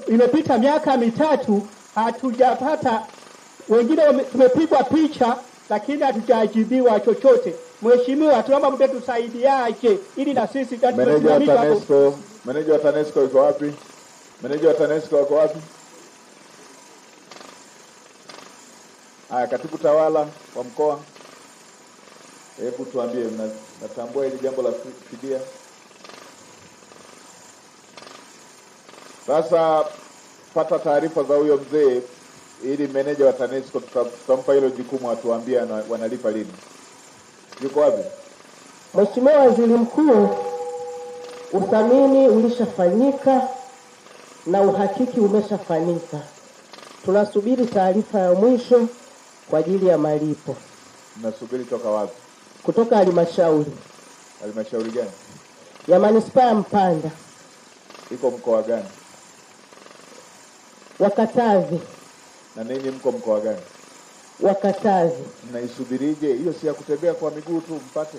imepita miaka mitatu hatujapata, wengine tumepigwa picha lakini hatujajibiwa chochote. Mheshimiwa, tunaomba mpe tusaidiaje ili na sisi Meneja wa TANESCO yuko wapi? Meneja wa TANESCO yuko wapi? Haya, katibu tawala wa mkoa, hebu tuambie, natambua hili jambo la fidia. Sasa pata taarifa za huyo mzee ili meneja wa TANESCO tutampa hilo jukumu atuambie wanalipa lini. Yuko wapi? Mheshimiwa Waziri Mkuu, uthamini ulishafanyika na uhakiki umeshafanyika. Tunasubiri taarifa ya mwisho kwa ajili ya malipo. Mnasubiri toka wapi? Kutoka halmashauri. Halmashauri gani? Ya Manispaa ya Mpanda. Iko mkoa gani? Wa Katavi. Na ninyi mko mkoa gani? Wa Katavi. Mnaisubirije? Hiyo si ya kutembea kwa miguu tu mpate.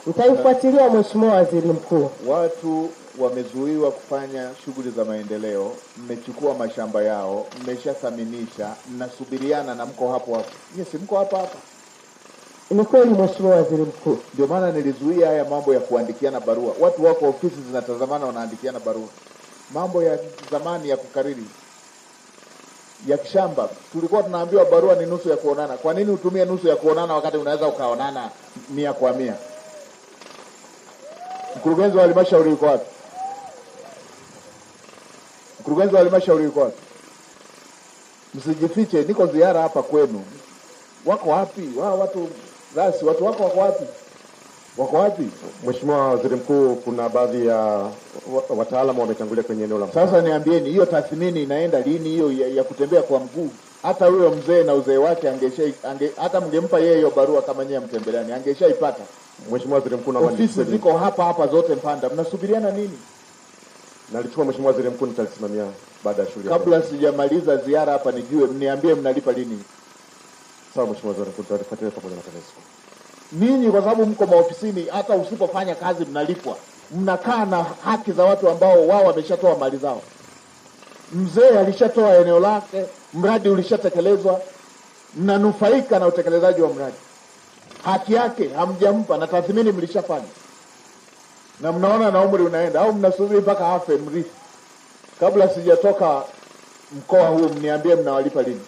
Mtaifuatilia Mheshimiwa Waziri Mkuu. Watu wamezuiwa kufanya shughuli za maendeleo, mmechukua mashamba yao, mmeshathaminisha, mnasubiriana na mko hapo hapo. Yes, mko hapa. Ni kweli Mheshimiwa Waziri Mkuu. Ndio maana nilizuia haya mambo ya kuandikiana barua. Watu wako ofisi zinatazamana wanaandikiana barua. Mambo ya zamani ya kukariri. Ya kishamba, tulikuwa tunaambiwa barua ni nusu ya kuonana. Kwa nini utumie nusu ya kuonana wakati unaweza ukaonana 100 kwa 100? Mkurugenzi wa halmashauri yuko wapi? Mkurugenzi wa halmashauri yuko wapi? Msijifiche, niko ziara hapa kwenu. Wako wapi? Watu wako wapi? Wako wapi? Mheshimiwa Waziri Mkuu, kuna baadhi ya wataalamu wametangulia kwenye eneo la. Sasa niambieni, hiyo tathmini inaenda lini hiyo ya kutembea kwa mguu? Hata huyo mzee na uzee wake hata mngempa yeye hiyo barua kama nyinyi mtembeleani angeshaipata. Mheshimiwa Waziri Mkuu, naomba ofisi ziko hapa zote Mpanda. Mnasubiriana nini? Nalichukua Mheshimiwa Waziri Mkuu, nitalisimamia baada ya shughuli. Kabla sijamaliza ziara hapa nijue, mniambie mnalipa lini. Sawa Mheshimiwa Waziri Mkuu, tutafuatilia pamoja na TANESCO. Ninyi kwa sababu mko maofisini, hata usipofanya kazi mnalipwa. Mnakaa na haki za watu ambao wao wameshatoa mali zao. Mzee alishatoa eneo lake, mradi ulishatekelezwa, mnanufaika na utekelezaji wa mradi. Haki yake hamjampa na tathmini mlishafanya. Na mnaona na umri unaenda, au mnasubiri mpaka afe mrithi? Kabla sijatoka mkoa huu mniambie mnawalipa lini.